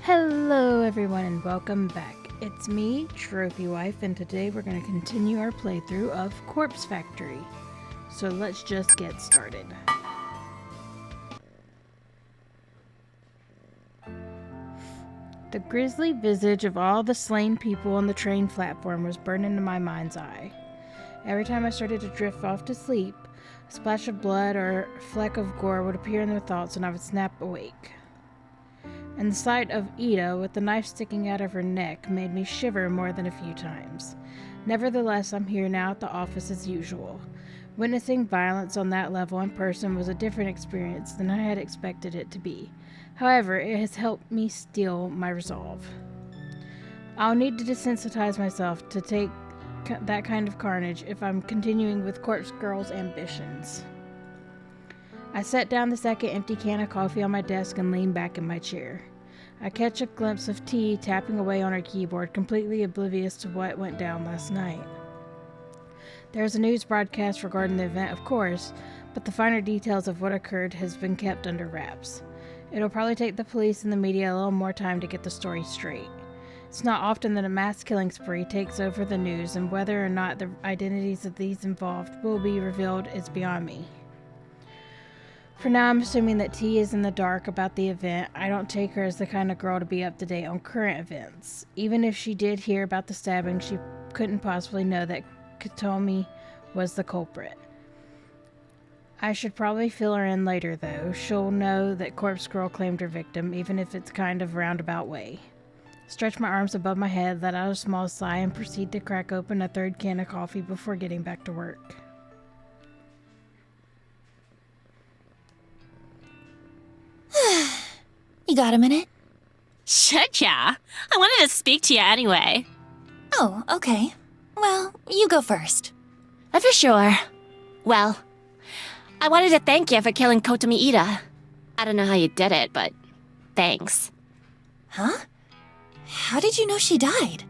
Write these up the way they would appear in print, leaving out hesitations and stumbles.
Hello everyone and welcome back. It's me, Trophy Wife, and today we're going to continue our playthrough of Corpse Factory. So let's just get started. The grisly visage of all the slain people on the train platform was burned into my mind's eye. Every time I started to drift off to sleep, a splash of blood or a fleck of gore would appear in their thoughts and I would snap awake. And the sight of Ida with the knife sticking out of her neck made me shiver more than a few times. Nevertheless, I'm here now at the office as usual. Witnessing violence on that level in person was a different experience than I had expected it to be. However, it has helped me steel my resolve. I'll need to desensitize myself to take that kind of carnage if I'm continuing with Corpse Girl's ambitions. I set down the second empty can of coffee on my desk and leaned back in my chair. I catch a glimpse of T tapping away on her keyboard, completely oblivious to what went down last night. There's a news broadcast regarding the event, of course, but the finer details of what occurred has been kept under wraps. It'll probably take the police and the media a little more time to get the story straight. It's not often that a mass killing spree takes over the news, and whether or not the identities of these involved will be revealed is beyond me. For now, I'm assuming that T is in the dark about the event. I don't take her as the kind of girl to be up to date on current events. Even if she did hear about the stabbing, she couldn't possibly know that Kotomi was the culprit. I should probably fill her in later, though. She'll know that Corpse Girl claimed her victim, even if it's kind of roundabout way. Stretch my arms above my head, let out a small sigh, and proceed to crack open a third can of coffee before getting back to work. You got a minute? Shit, yeah. I wanted to speak to you anyway. Oh, okay. Well, you go first. For sure. Well, I wanted to thank you for killing Kotomi Ida. I don't know how you did it, but thanks. Huh? How did you know she died?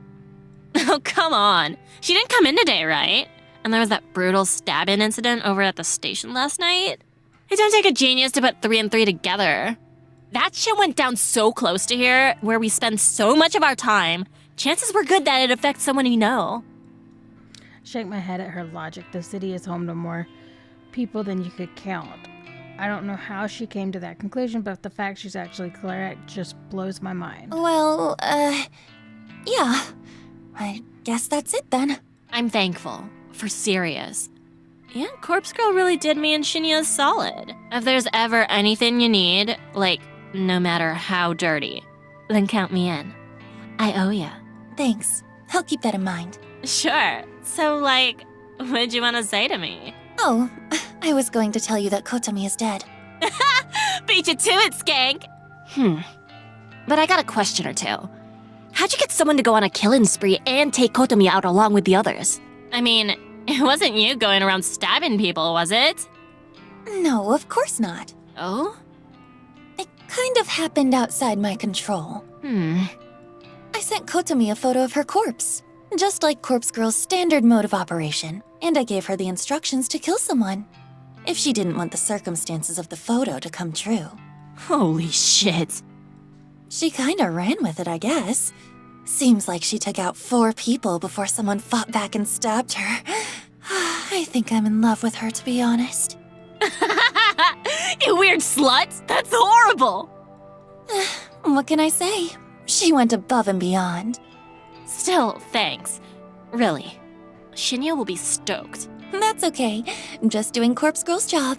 Oh, come on. She didn't come in today, right? And there was that brutal stabbing incident over at the station last night. It don't take a genius to put 3 and 3 together. That shit went down so close to here, where we spend so much of our time. Chances were good that it affects someone you know. Shake my head at her logic. The city is home to more people than you could count. I don't know how she came to that conclusion, but the fact she's actually correct just blows my mind. Well, yeah. I guess that's it then. I'm thankful. For serious. Yeah, Corpse Girl really did me and Shinya solid. If there's ever anything you need, like, no matter how dirty, then count me in. I owe ya. Thanks. I'll keep that in mind. Sure. So, like, what'd you want to say to me? Oh, I was going to tell you that Kotomi is dead. Beat you to it, skank! But I got a question or two. How'd you get someone to go on a killing spree and take Kotomi out along with the others? I mean, it wasn't you going around stabbing people, was it? No, of course not. Oh? It kind of happened outside my control. I sent Kotomi a photo of her corpse, just like Corpse Girl's standard mode of operation, and I gave her the instructions to kill someone, if she didn't want the circumstances of the photo to come true. Holy shit. She kinda ran with it, I guess. Seems like she took out 4 people before someone fought back and stabbed her. I think I'm in love with her, to be honest. You weird slut! That's horrible! What can I say? She went above and beyond. Still, thanks. Really. Shinya will be stoked. That's okay. Just doing Corpse Girl's job.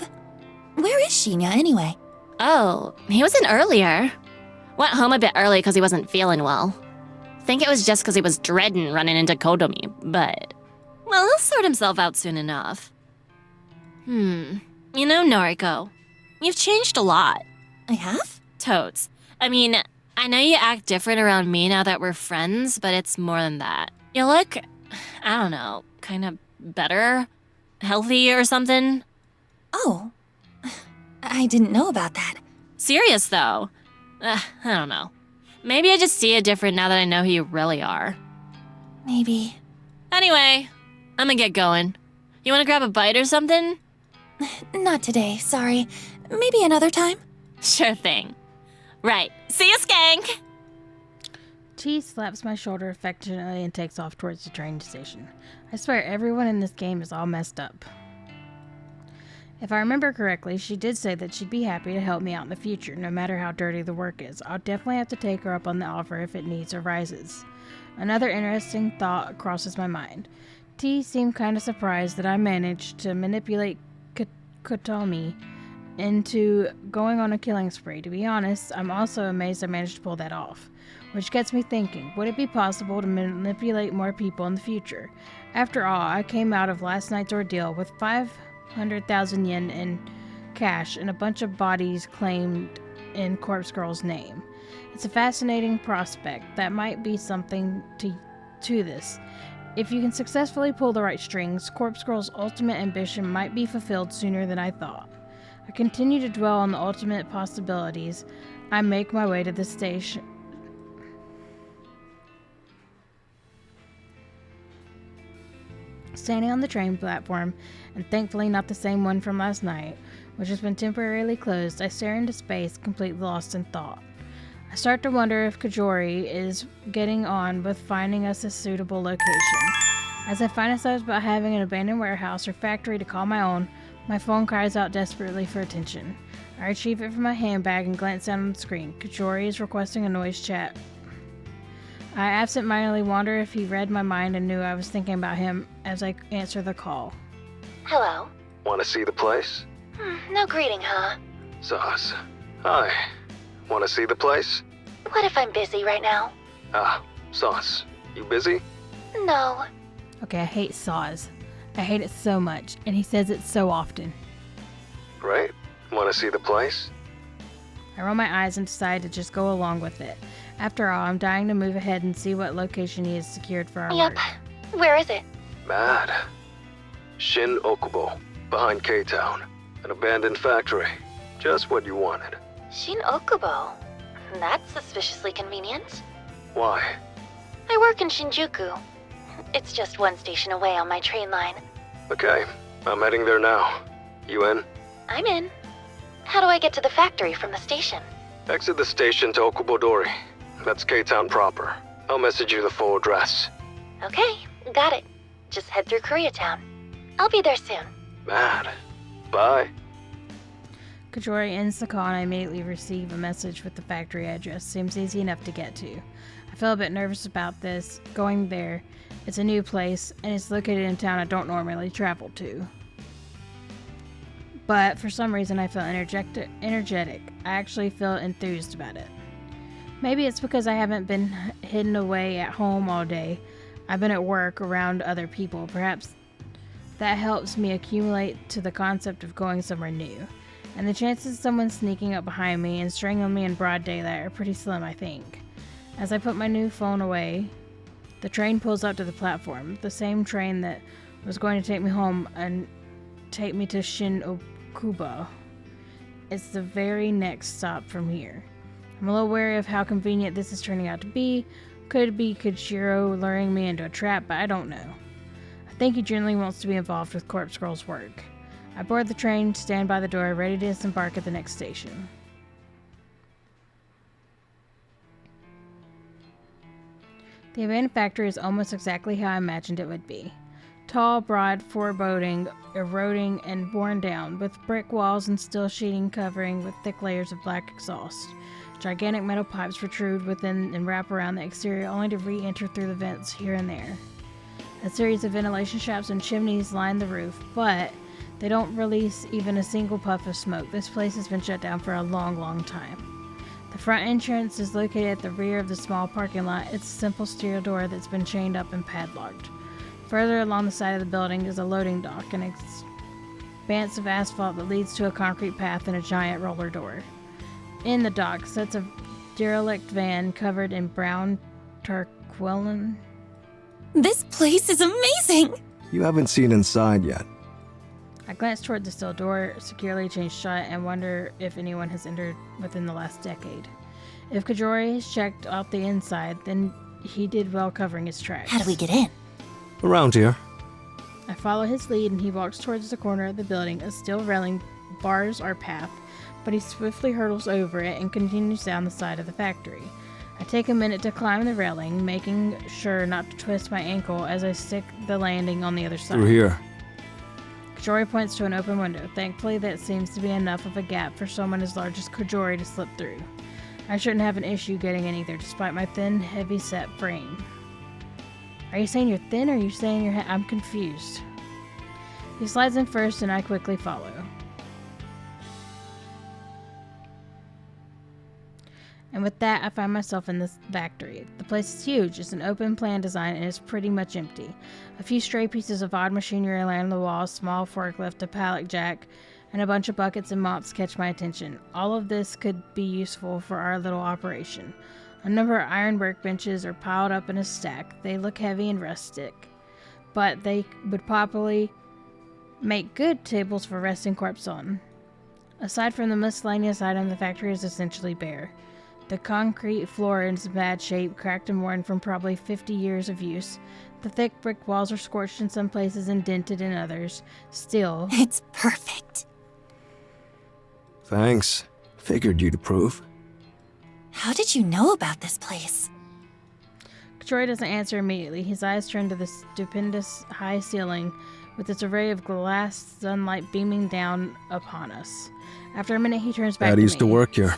Where is Shinya, anyway? Oh, he was in earlier. Went home a bit early because he wasn't feeling well. Think it was just because he was dreading running into Kotomi, but... well, he'll sort himself out soon enough. You know, Noriko, you've changed a lot. I have? Totes. I mean, I know you act different around me now that we're friends, but it's more than that. You look, I don't know, kind of better? Healthy or something? Oh. I didn't know about that. Serious, though. I don't know. Maybe I just see it different now that I know who you really are. Maybe. Anyway, I'm gonna get going. You wanna grab a bite or something? Not today, sorry. Maybe another time? Sure thing. Right. See you, skank! T slaps my shoulder affectionately and takes off towards the train station. I swear everyone in this game is all messed up. If I remember correctly, she did say that she'd be happy to help me out in the future, no matter how dirty the work is. I'll definitely have to take her up on the offer if it needs or rises. Another interesting thought crosses my mind. T seemed kind of surprised that I managed to manipulate Kotomi into going on a killing spree. To be honest, I'm also amazed I managed to pull that off. Which gets me thinking, would it be possible to manipulate more people in the future? After all, I came out of last night's ordeal with 500,000 yen in cash and a bunch of bodies claimed in Corpse Girl's name. It's a fascinating prospect. That might be something to this. If you can successfully pull the right strings, Corpse Girl's ultimate ambition might be fulfilled sooner than I thought. I continue to dwell on the ultimate possibilities. I make my way to the station. Standing on the train platform, and thankfully not the same one from last night, which has been temporarily closed, I stare into space, completely lost in thought. I start to wonder if Kajori is getting on with finding us a suitable location. As I fantasize about having an abandoned warehouse or factory to call my own, my phone cries out desperately for attention. I retrieve it from my handbag and glance down on the screen. Kajori is requesting a noise chat. I absentmindedly wonder if he read my mind and knew I was thinking about him as I answer the call. Hello? Want to see the place? No greeting, huh? Sauce. Hi. Want to see the place? What if I'm busy right now? Sauce. You busy? No. Okay, I hate saws. I hate it so much, and he says it so often. Great. Want to see the place? I roll my eyes and decide to just go along with it. After all, I'm dying to move ahead and see what location he has secured for our Yep. work. Where is it? Mad. Shin Okubo, behind K-Town. An abandoned factory. Just what you wanted. Shin Okubo. That's suspiciously convenient. Why? I work in Shinjuku. It's just one station away on my train line. Okay, I'm heading there now. You in? I'm in. How do I get to the factory from the station? Exit the station to Okubodori. That's K-Town proper. I'll message you the full address. Okay, got it. Just head through Koreatown. I'll be there soon. Mad. Bye. Kajori ends the call and I immediately receive a message with the factory address. Seems easy enough to get to. I feel a bit nervous about this, going there. It's a new place, and it's located in a town I don't normally travel to. But for some reason I feel energetic. I actually feel enthused about it. Maybe it's because I haven't been hidden away at home all day. I've been at work around other people. Perhaps that helps me accumulate to the concept of going somewhere new. And the chances of someone sneaking up behind me and strangling me in broad daylight are pretty slim, I think. As I put my new phone away, the train pulls up to the platform. The same train that was going to take me home and take me to Shin Okubo. It's the very next stop from here. I'm a little wary of how convenient this is turning out to be. Could be Kojiro luring me into a trap, but I don't know. I think he generally wants to be involved with Corpse Girl's work. I board the train, stand by the door, ready to disembark at the next station. The abandoned factory is almost exactly how I imagined it would be. Tall, broad, foreboding, eroding, and worn down, with brick walls and steel sheeting covering with thick layers of black exhaust. Gigantic metal pipes protrude within and wrap around the exterior, only to re-enter through the vents here and there. A series of ventilation shafts and chimneys line the roof, but they don't release even a single puff of smoke. This place has been shut down for a long, long time. The front entrance is located at the rear of the small parking lot. It's a simple steel door that's been chained up and padlocked. Further along the side of the building is a loading dock, an expanse of asphalt that leads to a concrete path and a giant roller door. In the dock sits a derelict van covered in brown tarpaulin. This place is amazing! You haven't seen inside yet. I glance toward the steel door, securely chained shut, and wonder if anyone has entered within the last decade. If Kajori has checked out the inside, then he did well covering his tracks. How do we get in? Around here. I follow his lead and he walks towards the corner of the building. A steel railing bars our path, but he swiftly hurdles over it and continues down the side of the factory. I take a minute to climb the railing, making sure not to twist my ankle as I stick the landing on the other side. Through here. Kajori points to an open window. Thankfully, that seems to be enough of a gap for someone as large as Kajori to slip through. I shouldn't have an issue getting in either, despite my thin, heavy-set frame. Are you saying you're thin, or are you saying you're I'm confused. He slides in first, and I quickly follow. And with that, I find myself in this factory. The place is huge. It's an open plan design and it's pretty much empty. A few stray pieces of odd machinery lie on the wall, a small forklift, a pallet jack, and a bunch of buckets and mops catch my attention. All of this could be useful for our little operation. A number of iron workbenches are piled up in a stack. They look heavy and rustic, but they would probably make good tables for resting corpse on. Aside from the miscellaneous item, the factory is essentially bare. The concrete floor is in bad shape, cracked and worn from probably 50 years of use. The thick brick walls are scorched in some places and dented in others. Still, It's perfect. Thanks. Figured you'd approve. How did you know about this place? Troy doesn't answer immediately. His eyes turn to the stupendous high ceiling with its array of glass sunlight beaming down upon us. After a minute, he turns back Dad to me. used to work here.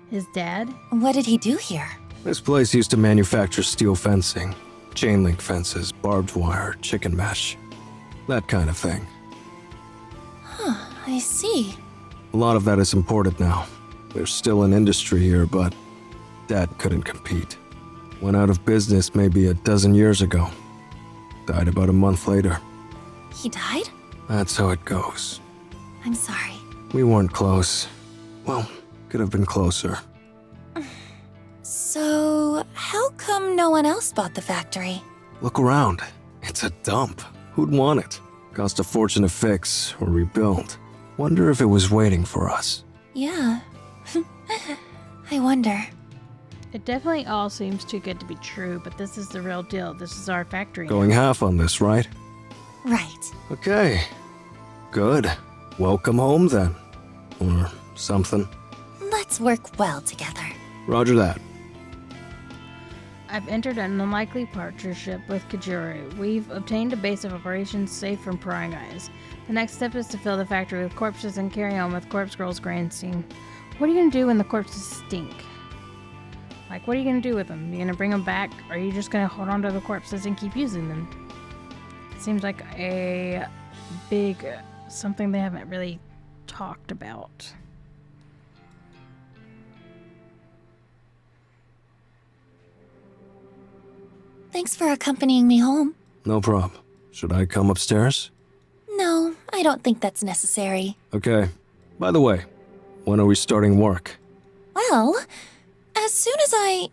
His dad? What did he do here? This place used to manufacture steel fencing, chain link fences, barbed wire, chicken mesh, that kind of thing. I see. A lot of that is imported now. There's still an industry here, but Dad couldn't compete. Went out of business maybe a dozen years ago. Died about a month later. He died? That's how it goes. I'm sorry. We weren't close. Well, could have been closer. So, how come no one else bought the factory? Look around. It's a dump. Who'd want it? Cost a fortune to fix or rebuild. Wonder if it was waiting for us. Yeah. I wonder. It definitely all seems too good to be true, but this is the real deal. This is our factory. Going half on this, right? Right. Okay. Good. Welcome home then. Or something. Let's work well together. Roger that. I've entered an unlikely partnership with Kajuru. We've obtained a base of operations safe from prying eyes. The next step is to fill the factory with corpses and carry on with Corpse Girl's grand scheme. What are you going to do when the corpses stink? Like, what are you going to do with them? You going to bring them back? Or are you just going to hold on to the corpses and keep using them? It seems like a big something they haven't really talked about. Thanks for accompanying me home. No problem. Should I come upstairs? No, I don't think that's necessary. Okay. By the way, when are we starting work? Well, as soon as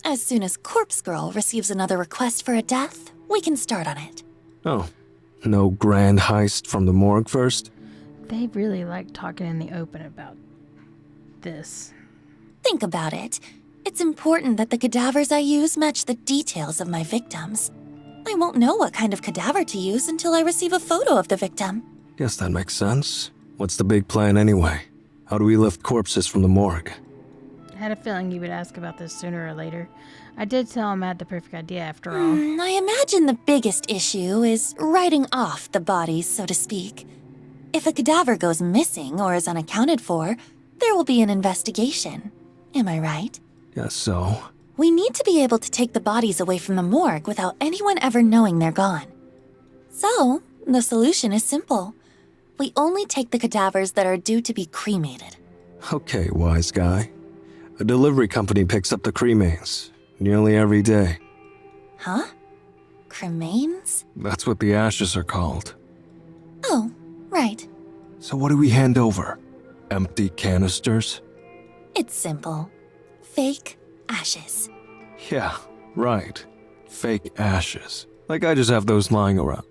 as soon as Corpse Girl receives another request for a death, we can start on it. Oh, no grand heist from the morgue first? They really like talking in the open about this. Think about it. It's important that the cadavers I use match the details of my victims. I won't know what kind of cadaver to use until I receive a photo of the victim. Guess that makes sense. What's the big plan anyway? How do we lift corpses from the morgue? I had a feeling you would ask about this sooner or later. I did tell him I had the perfect idea after all. I imagine the biggest issue is writing off the bodies, so to speak. If a cadaver goes missing or is unaccounted for, there will be an investigation. Am I right? Guess so. We need to be able to take the bodies away from the morgue without anyone ever knowing they're gone. So, the solution is simple. We only take the cadavers that are due to be cremated. Okay, wise guy. A delivery company picks up the cremains nearly every day. Huh? Cremains? That's what the ashes are called. Oh, right. So what do we hand over? Empty canisters? It's simple. Fake ashes. Yeah, right. Fake ashes. Like I just have those lying around.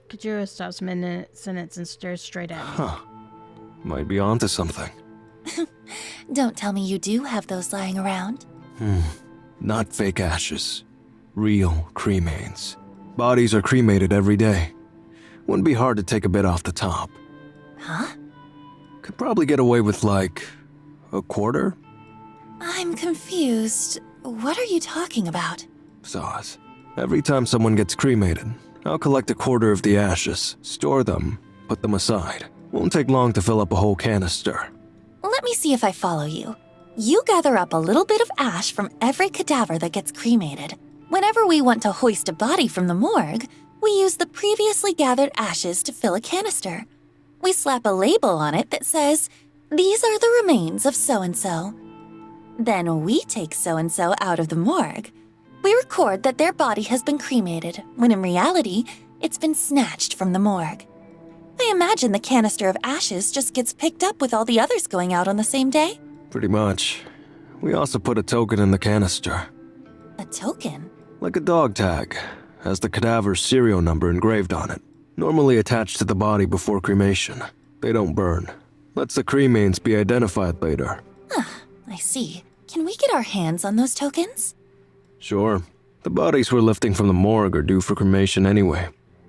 Kajura stops mid-sentence and stares straight at me. Huh. Might be onto something. Don't tell me you do have those lying around. Not fake ashes. Real cremains. Bodies are cremated every day. Wouldn't be hard to take a bit off the top. Huh? Could probably get away with like A quarter? I'm confused. What are you talking about? Zaz. Every time someone gets cremated, I'll collect a quarter of the ashes, store them, put them aside. Won't take long to fill up a whole canister. Let me see if I follow you. You gather up a little bit of ash from every cadaver that gets cremated. Whenever we want to hoist a body from the morgue, we use the previously gathered ashes to fill a canister. We slap a label on it that says, "These are the remains of so-and-so." Then we take so-and-so out of the morgue. We record that their body has been cremated, when in reality, it's been snatched from the morgue. I imagine the canister of ashes just gets picked up with all the others going out on the same day. Pretty much. We also put a token in the canister. A token? Like a dog tag. Has the cadaver's serial number engraved on it. Normally attached to the body before cremation. They don't burn. Lets the cremains be identified later. I see. Can we get our hands on those tokens? Sure. The bodies we're lifting from the morgue are due for cremation anyway.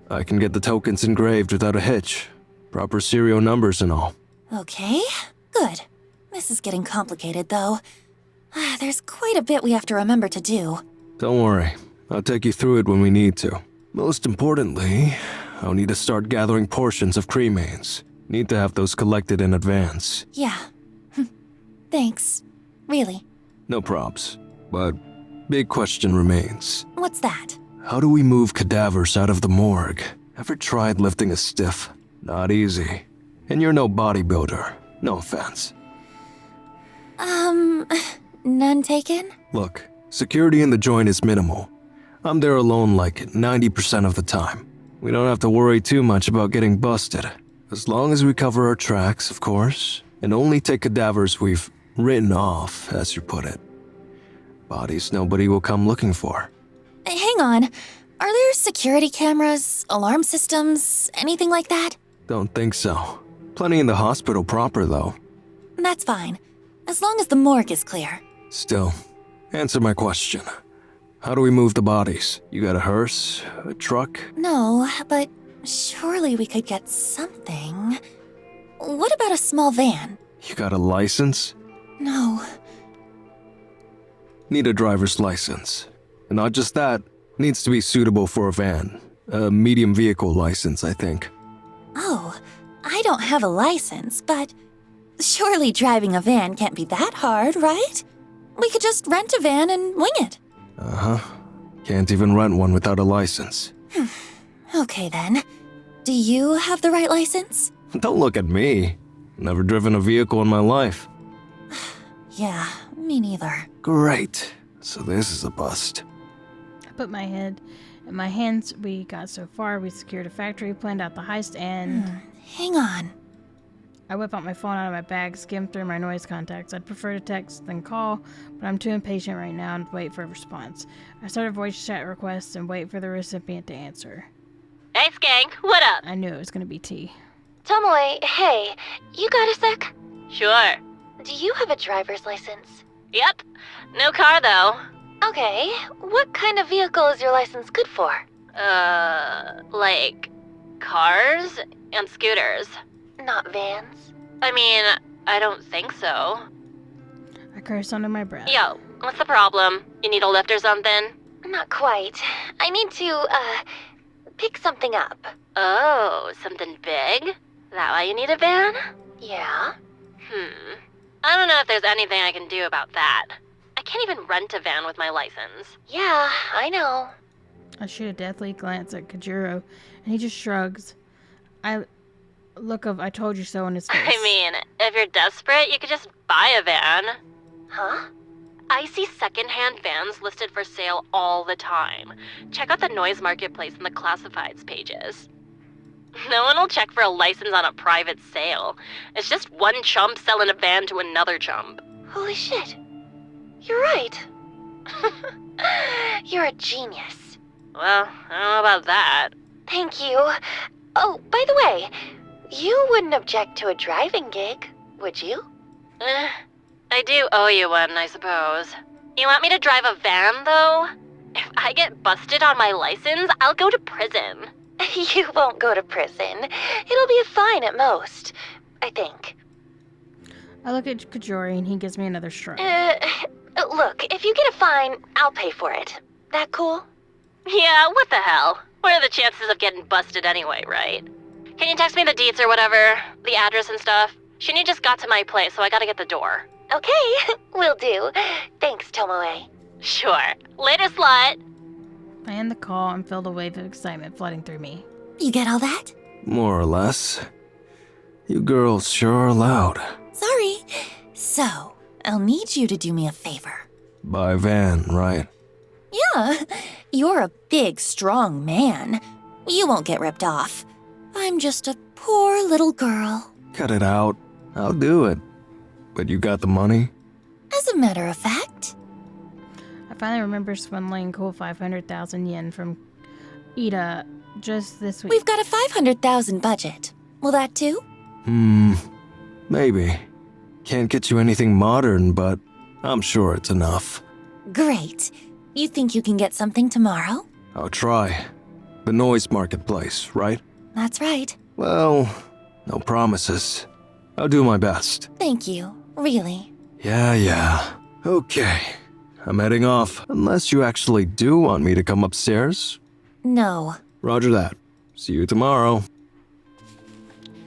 I can get the tokens engraved without a hitch. Proper serial numbers and all. Okay, good. This is getting complicated, though. There's quite a bit we have to remember to do. Don't worry. I'll take you through it when we need to. Most importantly, I'll need to start gathering portions of cremains. Need to have those collected in advance. Yeah. Thanks. Really. No props. But big question remains. What's that? How do we move cadavers out of the morgue? Ever tried lifting a stiff? Not easy. And you're no bodybuilder. No offense. None taken? Look, security in the joint is minimal. I'm there alone like 90% of the time. We don't have to worry too much about getting busted. As long as we cover our tracks, of course, and only take cadavers we've written off, as you put it. Bodies nobody will come looking for. Hang on. Are there security cameras, alarm systems, anything like that? Don't think so. Plenty in the hospital proper, though. That's fine. As long as the morgue is clear. Still, answer my question. How do we move the bodies? You got a hearse? A truck? No, but surely we could get something. What about a small van? You got a license? No. Need a driver's license. And not just that, needs to be suitable for a van. A medium vehicle license, I think. Oh, I don't have a license, but surely driving a van can't be that hard, right? We could just rent a van and wing it. Uh-huh. Can't even rent one without a license. Okay then. Do you have the right license? Don't look at me. Never driven a vehicle in my life. Yeah, me neither. Great. So this is a bust. I put my head in my hands. We got so far. We secured a factory, planned out the heist, and... Hang on. I whip out my phone out of my bag, skim through my noise contacts. I'd prefer to text than call, but I'm too impatient right now and wait for a response. I start a voice chat request and wait for the recipient to answer. Hey, Skank, what up? I knew it was going to be T. Tomoe, hey, you got a sec? Sure. Do you have a driver's license? Yep. No car, though. Okay, what kind of vehicle is your license good for? Like cars and scooters. Not vans. I mean, I don't think so. I cursed under my breath. Yo, what's the problem? You need a lift or something? Not quite. I need to, pick something up. Oh, something big? That why you need a van? Yeah? I don't know if there's anything I can do about that. I can't even rent a van with my license. Yeah, I know. I shoot a deathly glance at Kajuro, and he just shrugs. Look of I told you so in his face. I mean, if you're desperate, you could just buy a van. Huh? I see secondhand vans listed for sale all the time. Check out the noise marketplace and the classifieds pages. No one will check for a license on a private sale. It's just one chump selling a van to another chump. Holy shit. You're right. You're a genius. Well, I don't know about that. Thank you. Oh, by the way, you wouldn't object to a driving gig, would you? I do owe you one, I suppose. You want me to drive a van, though? If I get busted on my license, I'll go to prison. You won't go to prison. It'll be a fine at most, I think. I look at Kajori and he gives me another shrug. Look, if you get a fine, I'll pay for it. That cool? Yeah, what the hell? What are the chances of getting busted anyway, right? Can you text me the deets or whatever? The address and stuff? Shinny just got to my place, so I gotta get the door. Okay, will do. Thanks, Tomoe. Sure. Later, slut! I end the call and feel the wave of excitement flooding through me. You get all that? More or less. You girls sure are loud. Sorry. So, I'll need you to do me a favor. By van, right? Yeah, you're a big, strong man. You won't get ripped off. I'm just a poor little girl. Cut it out. I'll do it. But you got the money? As a matter of fact. I finally remember swindling cool 500,000 yen from Ida just this week. We've got a 500,000 budget. Will that do? Maybe. Can't get you anything modern, but I'm sure it's enough. Great. You think you can get something tomorrow? I'll try. The noise marketplace, right? That's right. Well, no promises. I'll do my best. Thank you. Really. Yeah. Okay. I'm heading off, unless you actually do want me to come upstairs. No. Roger that. See you tomorrow.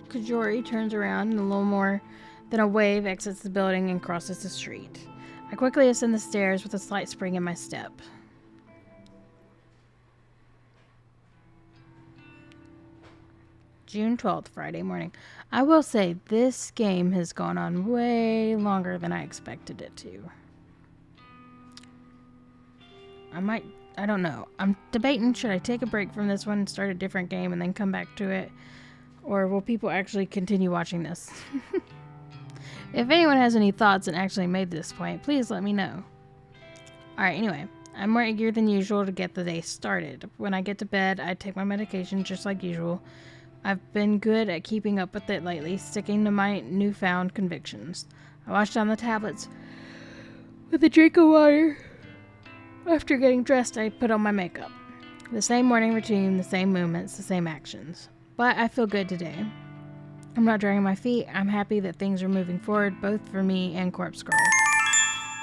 Kajori turns around and a little more than a wave exits the building and crosses the street. I quickly ascend the stairs with a slight spring in my step. June 12th, Friday morning. I will say this game has gone on way longer than I expected it to. I don't know. I'm debating, should I take a break from this one and start a different game and then come back to it? Or will people actually continue watching this? If anyone has any thoughts and actually made this point, please let me know. Alright, anyway. I'm more eager than usual to get the day started. When I get to bed, I take my medication just like usual. I've been good at keeping up with it lately, sticking to my newfound convictions. I wash down the tablets with a drink of water. After getting dressed, I put on my makeup. The same morning routine, the same movements, the same actions. But I feel good today. I'm not dragging my feet. I'm happy that things are moving forward, both for me and Corpse Girl.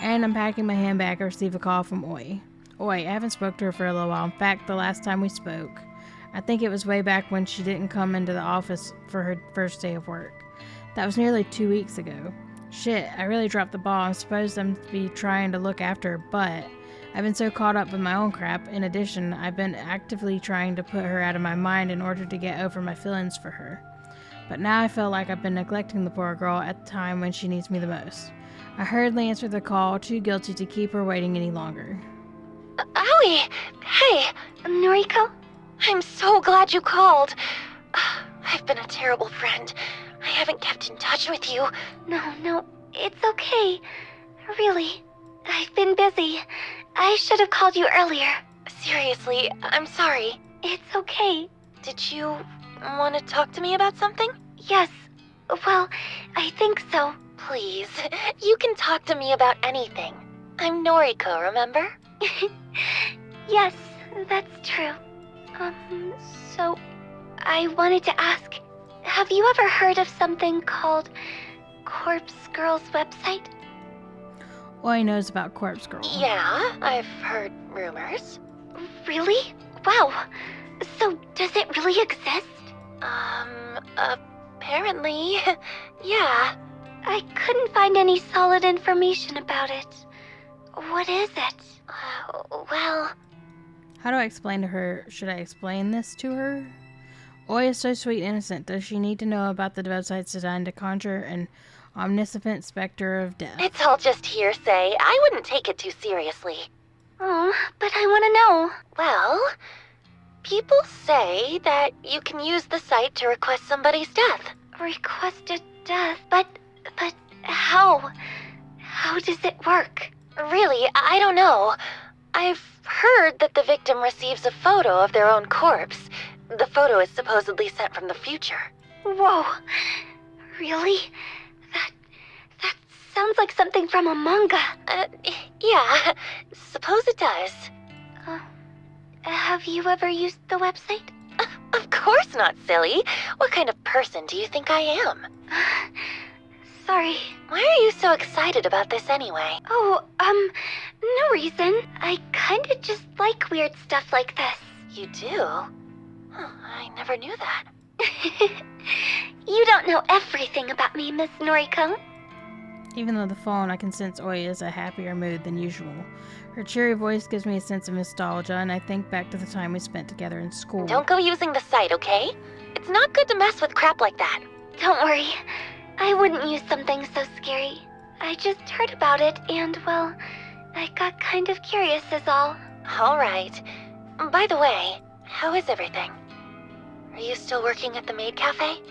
And I'm packing my handbag to receive a call from Oi. Oi, I haven't spoke to her for a little while. In fact, the last time we spoke, I think it was way back when she didn't come into the office for her first day of work. That was nearly 2 weeks ago. Shit, I really dropped the ball. I'm supposed to be trying to look after her, but I've been so caught up with my own crap. In addition, I've been actively trying to put her out of my mind in order to get over my feelings for her. But now I feel like I've been neglecting the poor girl at the time when she needs me the most. I hurriedly answered the call, too guilty to keep her waiting any longer. Aoi! Hey, Noriko? I'm so glad you called. I've been a terrible friend. I haven't kept in touch with you. No, it's okay. Really. I've been busy. I should have called you earlier. Seriously, I'm sorry. It's okay. Did you want to talk to me about something? Yes. Well, I think so. Please, you can talk to me about anything. I'm Noriko, remember? Yes, that's true. So, I wanted to ask, have you ever heard of something called Corpse Girl's website? Oi knows about Corpse Girl. Yeah, I've heard rumors. Really? Wow. So, does it really exist? Apparently, yeah. I couldn't find any solid information about it. What is it? Well... How do I explain to her? Should I explain this to her? Oi is so sweet and innocent. Does she need to know about the websites designed to conjure an omniscient specter of death? It's all just hearsay. I wouldn't take it too seriously. Oh, but I want to know. Well, people say that you can use the site to request somebody's death. Request a death? But how? How does it work? Really, I don't know. I've heard that the victim receives a photo of their own corpse. The photo is supposedly sent from the future. Whoa. Really? That sounds like something from a manga. Yeah, suppose it does. Have you ever used the website? Of course not, silly. What kind of person do you think I am? Sorry. Why are you so excited about this anyway? Oh, no reason. I kinda just like weird stuff like this. You do? Huh, I never knew that. You don't know everything about me, Miss Noriko. Even though the phone, I can sense Oi is a happier mood than usual. Her cheery voice gives me a sense of nostalgia, and I think back to the time we spent together in school. Don't go using the site, okay? It's not good to mess with crap like that. Don't worry. I wouldn't use something so scary. I just heard about it, and, well, I got kind of curious is all. Alright. By the way, how is everything? Are you still working at the maid cafe?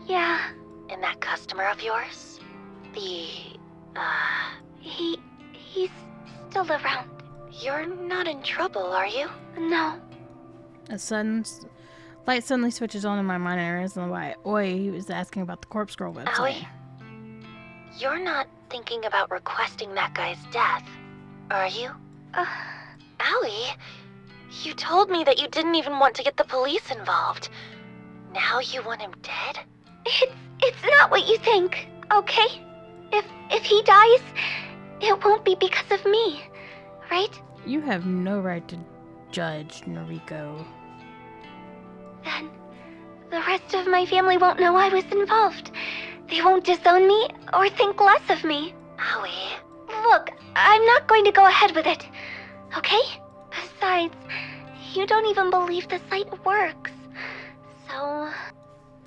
Yeah. And that customer of yours? He's still around. You're not in trouble, are you? No. A sudden light suddenly switches on in my mind, and I realize why Oi was asking about the Corpse Girl website. Aoi, you're not thinking about requesting that guy's death, are you? Aoi, you told me that you didn't even want to get the police involved. Now you want him dead? It's not what you think, okay? If he dies, it won't be because of me, right? You have no right to judge, Noriko. Then the rest of my family won't know I was involved. They won't disown me or think less of me. Aoi. Look, I'm not going to go ahead with it, okay? Besides, you don't even believe the site works. So...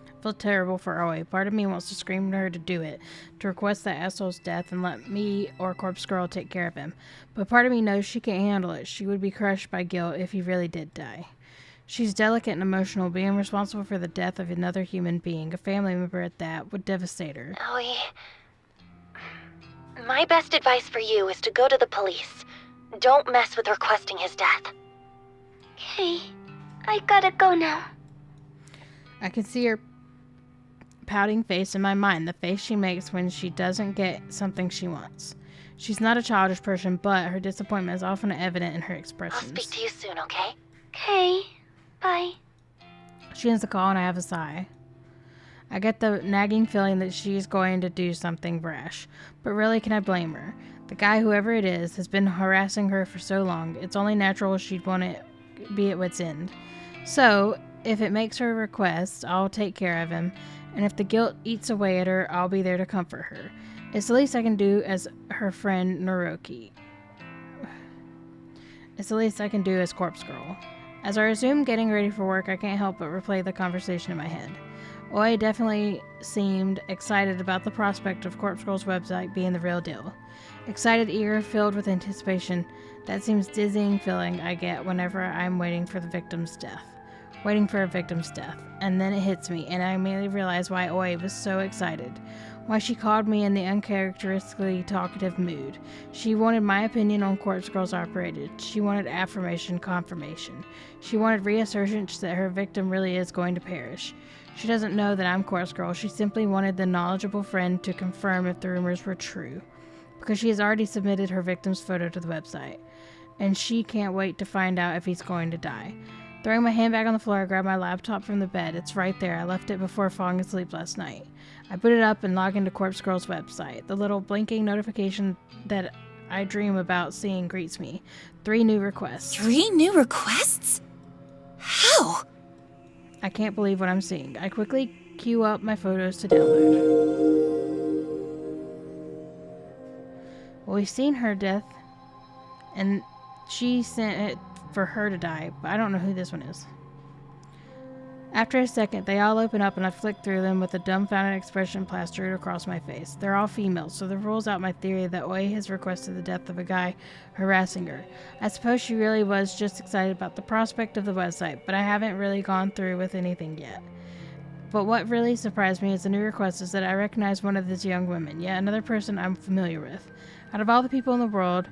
I feel terrible for Oi. Part of me wants to scream to her to do it, to request that asshole's death and let me or Corpse Girl take care of him. But part of me knows she can't handle it. She would be crushed by guilt if he really did die. She's delicate and emotional. Being responsible for the death of another human being, a family member at that, would devastate her. Aoi, my best advice for you is to go to the police. Don't mess with requesting his death. Okay, I gotta go now. I can see her pouting face in my mind, the face she makes when she doesn't get something she wants. She's not a childish person, but her disappointment is often evident in her expressions. I'll speak to you soon, okay? Okay, bye. She ends the call and I have a sigh. I get the nagging feeling that she's going to do something brash, but really, can I blame her? The guy, whoever it is, has been harassing her for so long, it's only natural she'd want to be at wit's end. So, if it makes her request, I'll take care of him, and if the guilt eats away at her, I'll be there to comfort her. It's the least I can do as her friend Naruki. It's the least I can do as Corpse Girl. As I resume getting ready for work, I can't help but replay the conversation in my head. Oi definitely seemed excited about the prospect of Corpse Girl's website being the real deal. Excited, eager, filled with anticipation. That seems dizzying feeling I get whenever I'm waiting for the victim's death. Waiting for a victim's death. And then it hits me, and I immediately realize why Oi was so excited. Why she called me in the uncharacteristically talkative mood. She wanted my opinion on Corpse Girl's operated. She wanted affirmation, confirmation. She wanted reassurance that her victim really is going to perish. She doesn't know that I'm Corpse Girl. She simply wanted the knowledgeable friend to confirm if the rumors were true. Because she has already submitted her victim's photo to the website. And she can't wait to find out if he's going to die. Throwing my handbag on the floor, I grab my laptop from the bed. It's right there. I left it before falling asleep last night. I boot it up and log into Corpse Girl's website. The little blinking notification that I dream about seeing greets me. 3 new requests. 3 new requests? How? I can't believe what I'm seeing. I quickly queue up my photos to download. Well, we've seen her death, and she sent it for her to die, but I don't know who this one is. After a second, they all open up and I flick through them with a dumbfounded expression plastered across my face. They're all females, so that rules out my theory that Oi has requested the death of a guy harassing her. I suppose she really was just excited about the prospect of the website, but I haven't really gone through with anything yet. But what really surprised me is the new request is that I recognize one of these young women, yet another person I'm familiar with. Out of all the people in the world,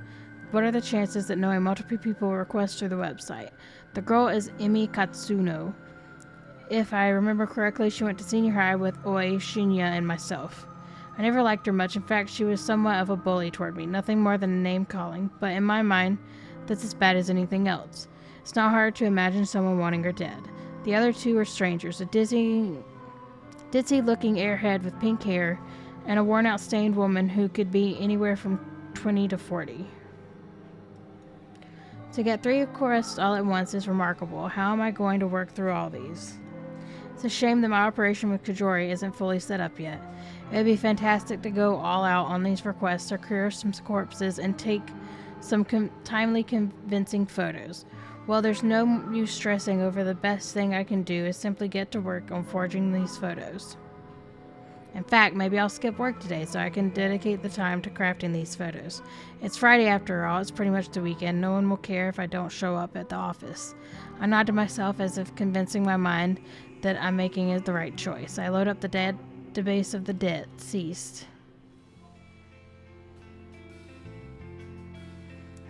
what are the chances that knowing multiple people will request through the website? The girl is Emi Katsuno. If I remember correctly, she went to senior high with Oi, Shinya, and myself. I never liked her much. In fact, she was somewhat of a bully toward me. Nothing more than a name-calling. But in my mind, that's as bad as anything else. It's not hard to imagine someone wanting her dead. The other 2 are strangers. A ditzy-looking airhead with pink hair and a worn-out stained woman who could be anywhere from 20 to 40. To get 3 requests all at once is remarkable. How am I going to work through all these? It's a shame that my operation with Kajori isn't fully set up yet. It would be fantastic to go all out on these requests, secure some corpses, and take some timely, convincing photos. Well, there's no use stressing over. The best thing I can do is simply get to work on forging these photos. In fact, maybe I'll skip work today so I can dedicate the time to crafting these photos. It's Friday after all. It's pretty much the weekend. No one will care if I don't show up at the office. I nod to myself as if convincing my mind that I'm making is the right choice. I load up the database of the deceased.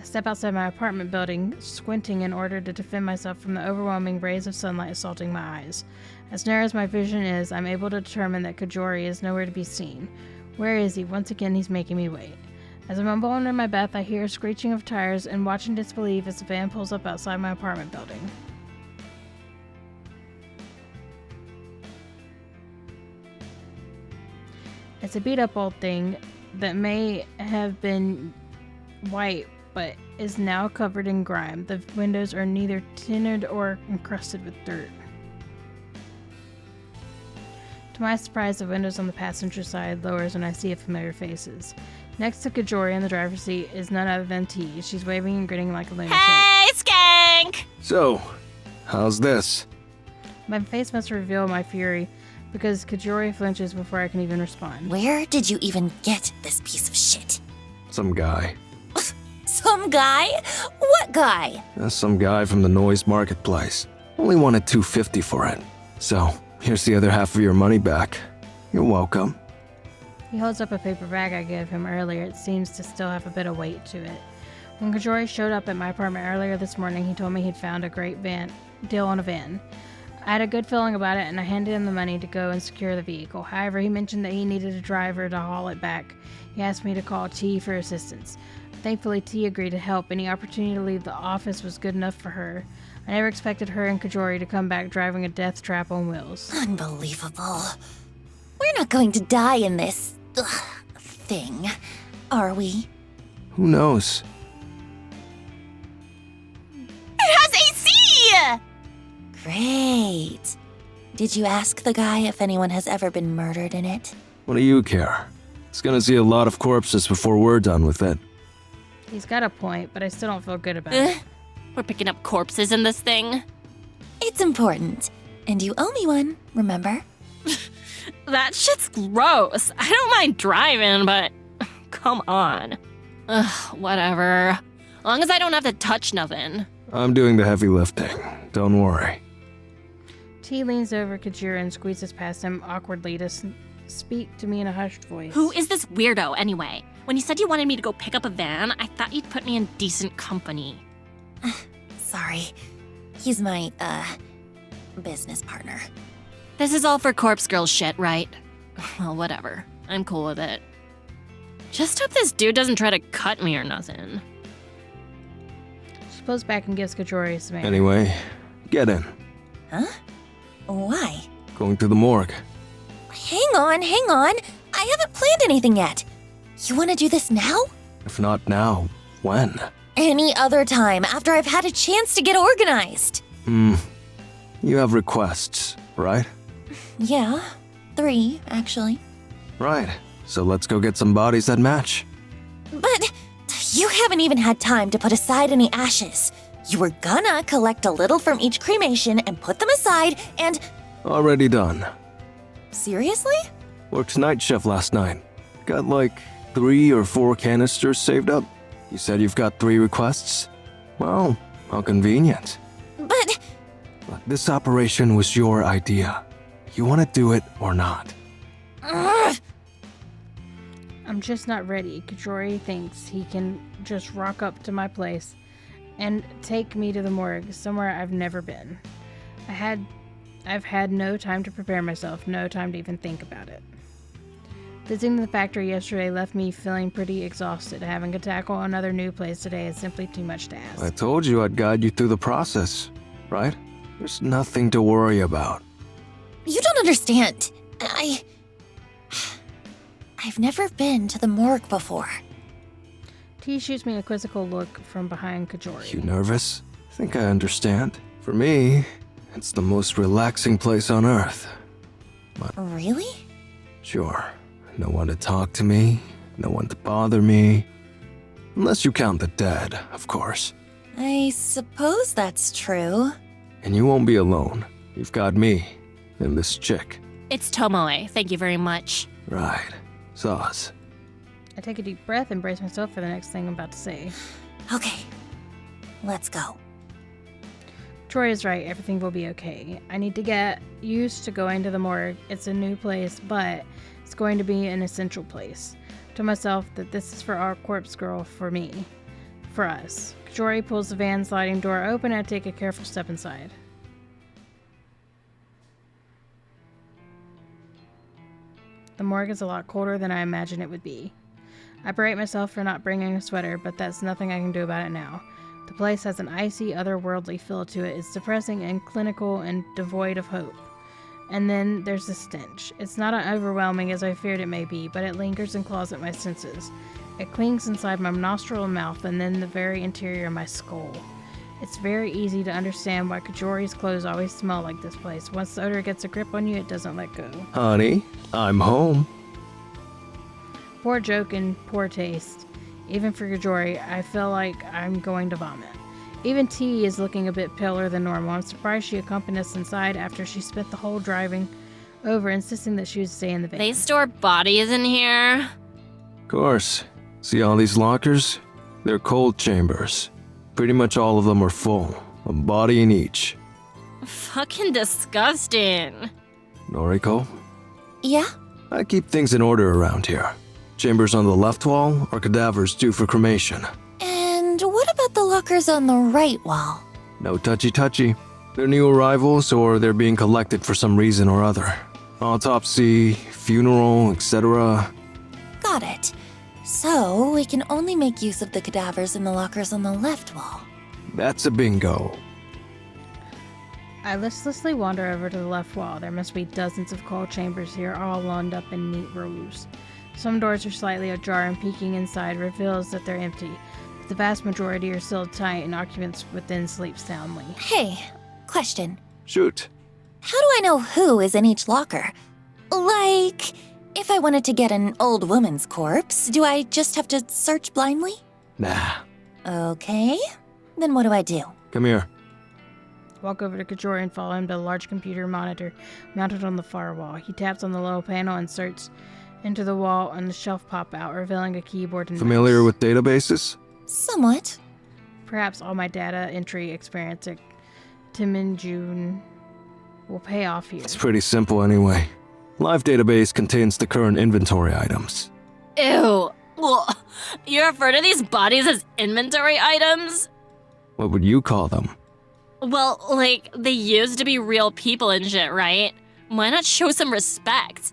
I step outside my apartment building, squinting in order to defend myself from the overwhelming rays of sunlight assaulting my eyes. As narrow as my vision is, I'm able to determine that Kajori is nowhere to be seen. Where is he? Once again, he's making me wait. As I'm mumble under my breath, I hear a screeching of tires and watch in disbelief as the van pulls up outside my apartment building. It's a beat-up old thing that may have been white, but is now covered in grime. The windows are neither tinted or encrusted with dirt. To my surprise, the windows on the passenger side lowers and I see familiar faces. Next to Kajori in the driver's seat is none other than T. She's waving and grinning like a lunatic. Hey, skank! So, how's this? My face must reveal my fury, because Kajori flinches before I can even respond. Where did you even get this piece of shit? Some guy. Some guy? What guy? Some guy from the noise marketplace. Only wanted $250 for it. So, here's the other half of your money back. You're welcome. He holds up a paper bag I gave him earlier. It seems to still have a bit of weight to it. When Kajori showed up at my apartment earlier this morning, he told me he'd found a great deal on a van. I had a good feeling about it, and I handed him the money to go and secure the vehicle. However, he mentioned that he needed a driver to haul it back. He asked me to call T for assistance. Thankfully, T agreed to help. Any opportunity to leave the office was good enough for her. I never expected her and Kajori to come back driving a death trap on wheels. Unbelievable. We're not going to die in this thing, are we? Who knows? It has AC! Great. Did you ask the guy if anyone has ever been murdered in it? What do you care? It's gonna see a lot of corpses before we're done with it. He's got a point, but I still don't feel good about it. We're picking up corpses in this thing. It's important. And you owe me one, remember? That shit's gross. I don't mind driving, but come on. Ugh, whatever. As long as I don't have to touch nothing. I'm doing the heavy lifting. Don't worry. T leans over Kajira and squeezes past him awkwardly to speak to me in a hushed voice. Who is this weirdo, anyway? When you said you wanted me to go pick up a van, I thought you'd put me in decent company. Sorry. He's my, business partner. This is all for corpse girl shit, right? Well, whatever. I'm cool with it. Just hope this dude doesn't try to cut me or nothing. She pulls back and gives Kajori a smack. Anyway, get in. Huh? Why? Going to the morgue. Hang on. I haven't planned anything yet. You want to do this now? If not now, when? Any other time, after I've had a chance to get organized. You have requests, right? Yeah, 3, actually. Right. So let's go get some bodies that match. But you haven't even had time to put aside any ashes. You were gonna collect a little from each cremation and put them aside and... Already done. Seriously? Worked night shift last night. Got like 3 or 4 canisters saved up. You said you've got 3 requests? Well, how convenient. But... Look, this operation was your idea. You want to do it or not? Ugh. I'm just not ready. Kajori thinks he can just rock up to my place and take me to the morgue, somewhere I've never been. I've had no time to prepare myself, no time to even think about it. Visiting the factory yesterday left me feeling pretty exhausted. Having to tackle another new place today is simply too much to ask. I told you I'd guide you through the process, right? There's nothing to worry about. You don't understand. I've never been to the morgue before. T shoots me a quizzical look from behind Kajori. You nervous? I think I understand. For me, it's the most relaxing place on Earth. Really? Sure, no one to talk to me, no one to bother me. Unless you count the dead, of course. I suppose that's true. And you won't be alone. You've got me and this chick. It's Tomoe. Thank you very much. Right. Sauce. I take a deep breath and brace myself for the next thing I'm about to say. Okay, let's go. Troy is right, everything will be okay. I need to get used to going to the morgue. It's a new place, but it's going to be an essential place. I told myself that this is for our corpse girl, for me. For us. Kajori pulls the van sliding door open and I take a careful step inside. The morgue is a lot colder than I imagined it would be. I berate myself for not bringing a sweater, but that's nothing I can do about it now. The place has an icy, otherworldly feel to it. It's depressing and clinical and devoid of hope. And then there's the stench. It's not as overwhelming as I feared it may be, but it lingers and claws at my senses. It clings inside my nostril and mouth and then the very interior of my skull. It's very easy to understand why Kajori's clothes always smell like this place. Once the odor gets a grip on you, it doesn't let go. Honey, I'm home. Poor joke and poor taste. Even for Kajori, I feel like I'm going to vomit. Even T is looking a bit paler than normal. I'm surprised she accompanied us inside after she spent the whole driving over insisting that she would stay in the van. They store bodies in here? Of course. See all these lockers? They're cold chambers. Pretty much all of them are full. A body in each. Fucking disgusting. Noriko? Yeah? I keep things in order around here. Chambers on the left wall are cadavers due for cremation. And what about the lockers on the right wall? No touchy-touchy. They're new arrivals or they're being collected for some reason or other. Autopsy, funeral, etc. Got it. So, we can only make use of the cadavers in the lockers on the left wall. That's a bingo. I listlessly wander over to the left wall. There must be dozens of cold chambers here, all lined up in neat rows. Some doors are slightly ajar and peeking inside reveals that they're empty. But the vast majority are sealed tight and occupants within sleep soundly. Hey, question. Shoot. How do I know who is in each locker? Like, if I wanted to get an old woman's corpse, do I just have to search blindly? Nah. Okay. Then what do I do? Come here. Walk over to Kajori and follow him to a large computer monitor mounted on the far wall. He taps on the low panel and inserts into the wall and the shelf pop out, revealing a keyboard and Familiar mouse. with databases? Somewhat. Perhaps all my data entry experience at Timinjun will pay off here. It's pretty simple anyway. Live database contains the current inventory items. Ew. Ugh. You refer to these bodies as inventory items? What would you call them? Well, like, they used to be real people and shit, right? Why not show some respect?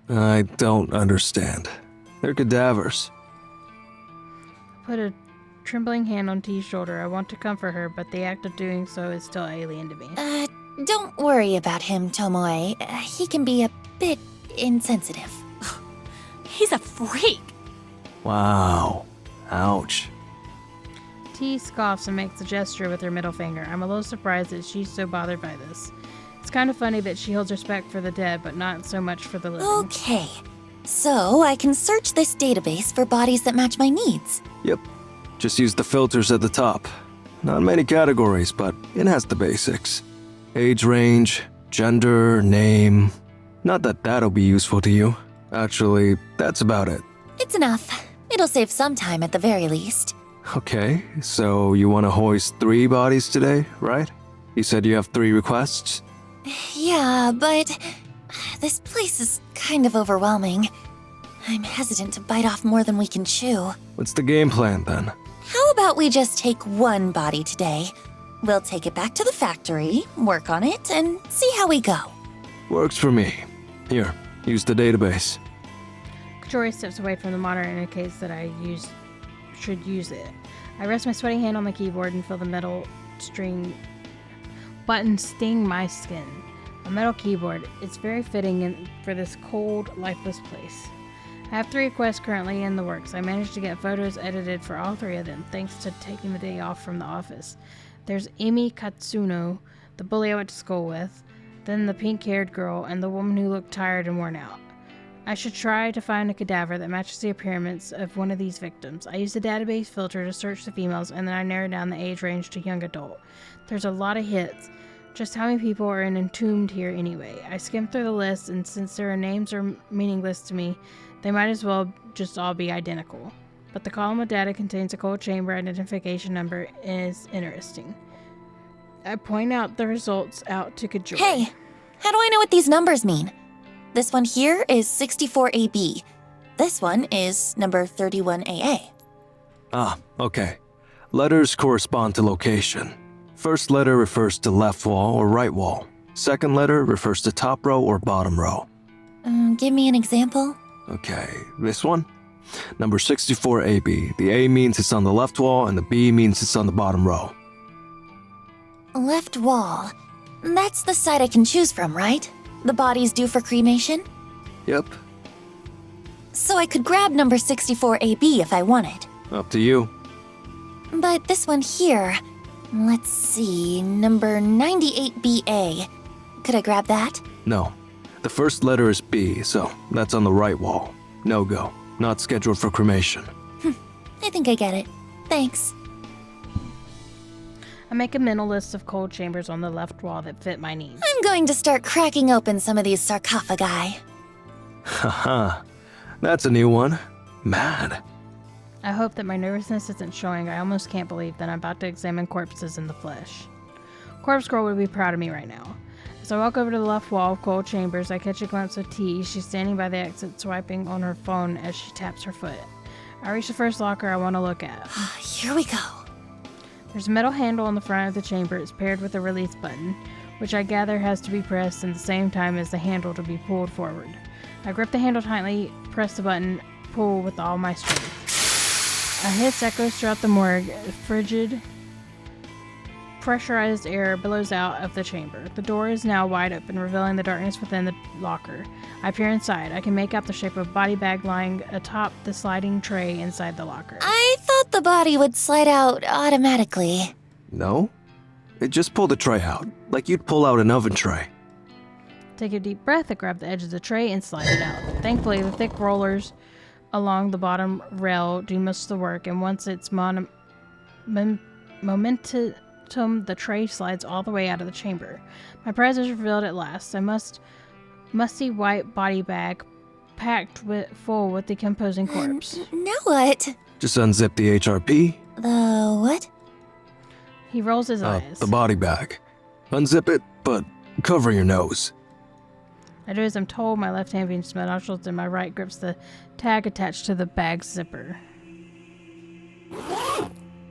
I don't understand. They're cadavers. Put a trembling hand on T's shoulder. I want to comfort her, but the act of doing so is still alien to me. Don't worry about him, Tomoe. He can be a bit insensitive. He's a freak. Wow. Ouch. T scoffs and makes a gesture with her middle finger. I'm a little surprised that she's so bothered by this. It's kind of funny that she holds respect for the dead, but not so much for the living. Okay. So, I can search this database for bodies that match my needs. Yep. Just use the filters at the top. Not many categories, but it has the basics. Age range, gender, name. Not that that'll be useful to you. Actually, that's about it. It's enough. It'll save some time at the very least. Okay, so you want to hoist 3 bodies today, right? You said you have 3 requests? Yeah, but this place is kind of overwhelming. I'm hesitant to bite off more than we can chew. What's the game plan then? How about we just take one body today? We'll take it back to the factory, work on it, and see how we go. Works for me. Here, use the database. Kajori steps away from the monitor and indicates that I should use it. I rest my sweaty hand on the keyboard and feel the metal string buttons sting my skin. A metal keyboard. It's very fitting for this cold, lifeless place. I have 3 requests currently in the works. I managed to get photos edited for all 3 of them, thanks to taking the day off from the office. There's Emi Katsuno, the bully I went to school with, then the pink-haired girl, and the woman who looked tired and worn out. I should try to find a cadaver that matches the appearance of one of these victims. I used a database filter to search the females, and then I narrowed down the age range to young adult. There's a lot of hits. Just how many people are entombed here anyway? I skimmed through the list, and since their names are meaningless to me, they might as well just all be identical. But the column of data contains a cold chamber identification number and is interesting. I point out the results out to Kajori. Hey, how do I know what these numbers mean? This one here is 64AB. This one is number 31AA. Ah, okay. Letters correspond to location. First letter refers to left wall or right wall. Second letter refers to top row or bottom row. Give me an example. Okay, this one? Number 64AB. The A means it's on the left wall and the B means it's on the bottom row. Left wall. That's the side I can choose from, right? The body's due for cremation? Yep, So I could grab number 64AB if I wanted. up to you. But this one here, let's see, number 98BA. Could I grab that? No. The first letter is B, so that's on the right wall. No go. Not scheduled for cremation. I think I get it. Thanks. I make a mental list of cold chambers on the left wall that fit my needs. I'm going to start cracking open some of these sarcophagi. Haha. That's a new one. Mad. I hope that my nervousness isn't showing. I almost can't believe that I'm about to examine corpses in the flesh. Corpse Girl would be proud of me right now. As I walk over to the left wall of cold chambers, I catch a glimpse of T. She's standing by the exit, swiping on her phone as she taps her foot. I reach the first locker I want to look at. Here we go. There's a metal handle on the front of the chamber. It's paired with a release button, which I gather has to be pressed at the same time as the handle to be pulled forward. I grip the handle tightly, press the button, pull with all my strength. A hiss echoes throughout the morgue. Frigid, pressurized air billows out of the chamber. The door is now wide open, revealing the darkness within the locker. I peer inside. I can make out the shape of a body bag lying atop the sliding tray inside the locker. I thought the body would slide out automatically. No? It just pulled the tray out, like you'd pull out an oven tray. Take a deep breath, I grab the edge of the tray and slide it out. Thankfully, the thick rollers along the bottom rail do most of the work, and once it's momentum, the tray slides all the way out of the chamber. My prize is revealed at last. A musty white body bag packed full with decomposing corpse. Now what? Just unzip the HRP. The what? He rolls his eyes. The body bag. Unzip it, but cover your nose. I do as I'm told, my left hand being nostrils and my right grips the tag attached to the bag's zipper.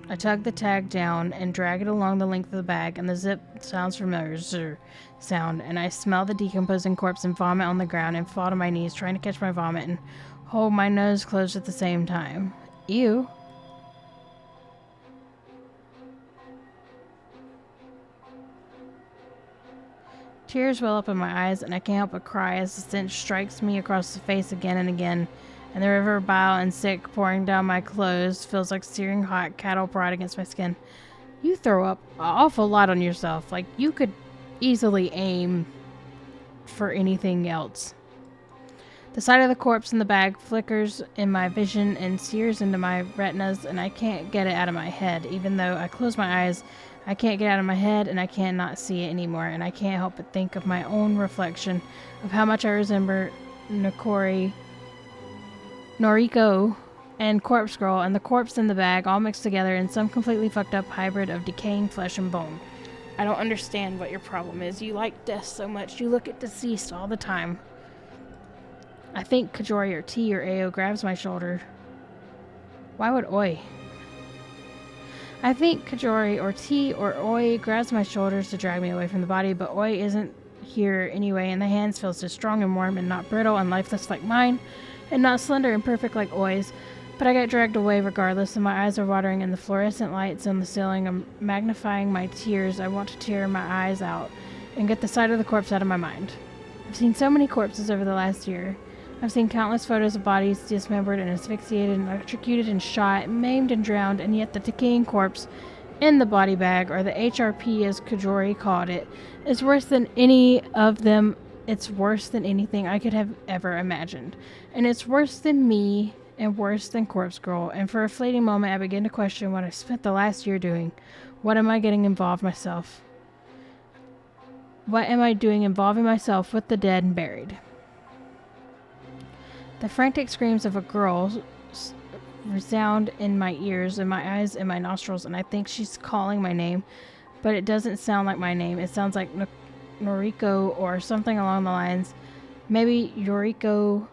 I tug the tag down and drag it along the length of the bag, and the zip sounds familiar, zzz sound, and I smell the decomposing corpse and vomit on the ground and fall to my knees, trying to catch my vomit and hold my nose closed at the same time. Ew. Tears well up in my eyes, and I can't help but cry as the stench strikes me across the face again and again, and the river of bile and sick pouring down my clothes feels like searing hot cattle prod against my skin. You throw up an awful lot on yourself. Like, you could easily aim for anything else. The sight of the corpse in the bag flickers in my vision and sears into my retinas, and I can't get it out of my head. Even though I close my eyes, I can't get it out of my head, and I cannot see it anymore, and I can't help but think of my own reflection of how much I resemble Noriko and Corpse Girl, and the corpse in the bag all mixed together in some completely fucked up hybrid of decaying flesh and bone. I don't understand what your problem is. You like death so much. You look at deceased all the time. I think Kajori or T or Ao grabs my shoulder. Why would Oi? I think Kajori or T or Oi grabs my shoulders to drag me away from the body, but Oi isn't here anyway, and the hands feel so strong and warm and not brittle and lifeless like mine, and not slender and perfect like Oi's. But I get dragged away regardless, and my eyes are watering, and the fluorescent lights on the ceiling are magnifying my tears. I want to tear my eyes out and get the sight of the corpse out of my mind. I've seen so many corpses over the last year. I've seen countless photos of bodies dismembered and asphyxiated and electrocuted and shot, maimed and drowned, and yet the decaying corpse in the body bag, or the HRP as Kajori called it, is worse than any of them. It's worse than anything I could have ever imagined. And it's worse than me and worse than Corpse Girl. And for a fleeting moment, I began to question what I spent the last year doing. What am I getting involved myself? What am I doing involving myself with the dead and buried? The frantic screams of a girl resound in my ears, in my eyes, in my nostrils, and I think she's calling my name, but it doesn't sound like my name. It sounds like Noriko or something along the lines. Maybe Yoriko.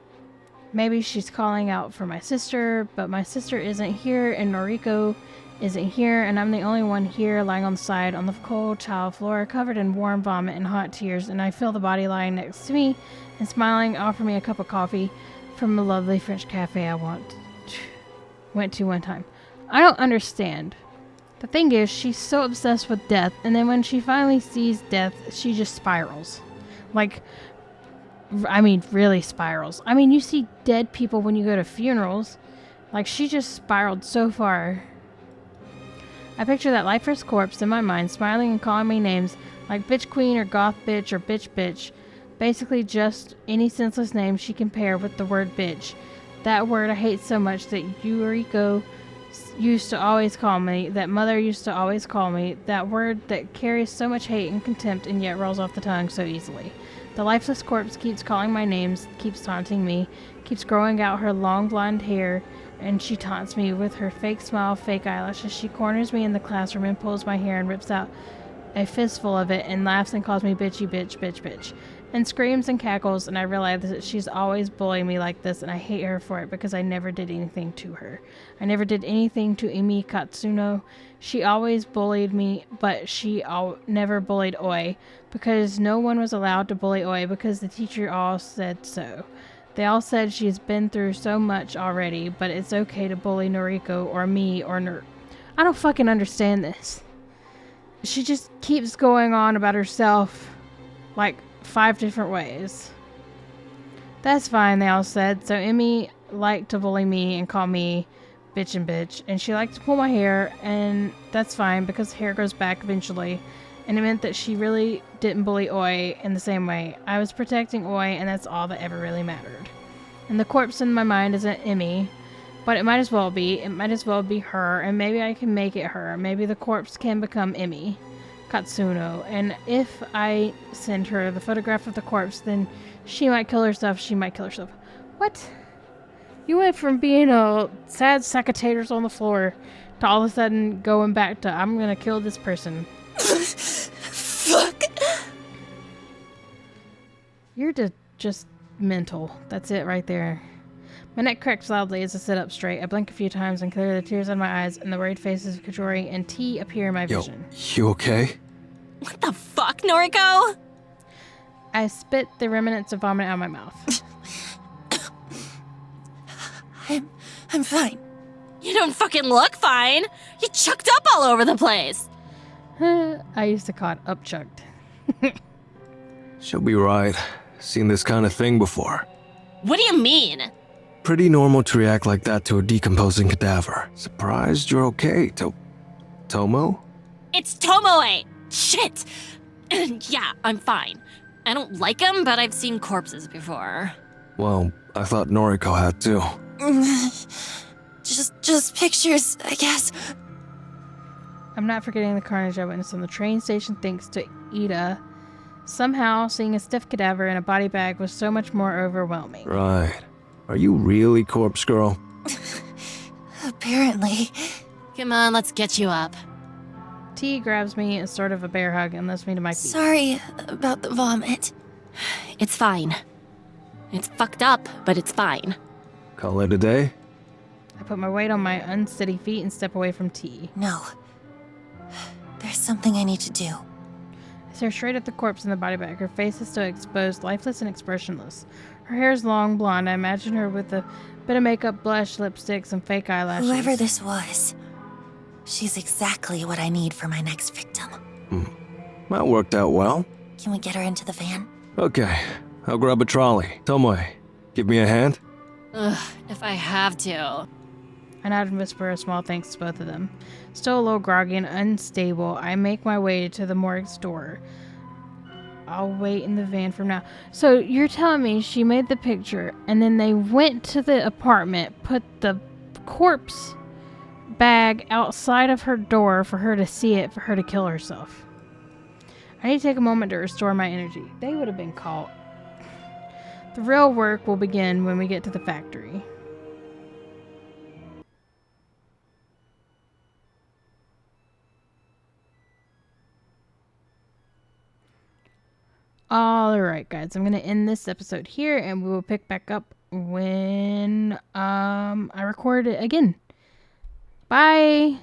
Maybe she's calling out for my sister, but my sister isn't here, and Noriko isn't here, and I'm the only one here lying on the side on the cold tile floor, covered in warm vomit and hot tears, and I feel the body lying next to me and smiling, offer me a cup of coffee from a lovely French cafe I went to one time. I don't understand. The thing is, she's so obsessed with death, and then when she finally sees death, she just spirals. Like, I mean, really spirals. I mean, you see dead people when you go to funerals. Like, she just spiraled so far. I picture that lifeless corpse in my mind, smiling and calling me names like bitch queen or goth bitch or bitch bitch. Basically just any senseless name she can pair with the word bitch. That word I hate so much that Yuriko used to always call me, that mother used to always call me, that word that carries so much hate and contempt and yet rolls off the tongue so easily. The lifeless corpse keeps calling my names, keeps taunting me, keeps growing out her long blonde hair, and she taunts me with her fake smile, fake eyelashes. She corners me in the classroom and pulls my hair and rips out a fistful of it and laughs and calls me bitchy bitch, bitch, bitch. And screams and cackles, and I realize that she's always bullying me like this, and I hate her for it because I never did anything to her. I never did anything to Emi Katsuno. She always bullied me, but she never bullied Oi, because no one was allowed to bully Oi because the teacher all said so. They all said she's been through so much already, but it's okay to bully Noriko or me or I don't fucking understand this. She just keeps going on about herself like 5 different ways. That's fine, they all said. So Emmy liked to bully me and call me bitch and bitch, and she liked to pull my hair, and that's fine because hair grows back eventually, and it meant that she really didn't bully Oi in the same way. I was protecting Oi, and that's all that ever really mattered. And the corpse in my mind isn't Emmy, but it might as well be. It might as well be her, and maybe I can make it her. Maybe the corpse can become Emmy Katsuno, and if I send her the photograph of the corpse, then she might kill herself. She might kill herself. What? You went from being a sad sack of taters on the floor to all of a sudden going back to I'm gonna kill this person. Fuck. You're just mental. That's it right there. My neck cracks loudly as I sit up straight. I blink a few times and clear the tears out of my eyes, and the worried faces of Kajori and T appear in my vision. You okay? What the fuck, Noriko? I spit the remnants of vomit out of my mouth. I'm fine. You don't fucking look fine. You chucked up all over the place. I used to call it upchucked. She'll be right. Seen this kind of thing before. What do you mean? Pretty normal to react like that to a decomposing cadaver. Surprised you're okay, Tomo? It's Tomoe. Shit. Yeah, I'm fine. I don't like him, but I've seen corpses before. Well, I thought Noriko had too. Just pictures, I guess. I'm not forgetting the carnage I witnessed on the train station thanks to Ida. Somehow, seeing a stiff cadaver in a body bag was so much more overwhelming. Right. Are you really Corpse Girl? Apparently. Come on, let's get you up. T grabs me as sort of a bear hug and lifts me to my feet. Sorry about the vomit. It's fine. It's fucked up, but it's fine. Call it a day? I put my weight on my unsteady feet and step away from T. No. There's something I need to do. I stare straight at the corpse in the body bag. Her face is still exposed, lifeless and expressionless. Her hair is long blonde. I imagine her with a bit of makeup, blush, lipstick, some fake eyelashes. Whoever this was, she's exactly what I need for my next victim. That worked out well. Can we get her into the van? Okay, I'll grab a trolley. Tomoe, Give me a hand? Ugh, if I have to. I nod and whisper a small thanks to both of them. Still a little groggy and unstable, I make my way to the morgue's door. I'll wait in the van from now. So you're telling me she made the picture and then they went to the apartment, put the corpse bag outside of her door for her to see it, for her to kill herself. I need to take a moment to restore my energy. They would have been caught. The real work will begin when we get to the factory. Alright guys, I'm going to end this episode here and we will pick back up when I record it again. Bye!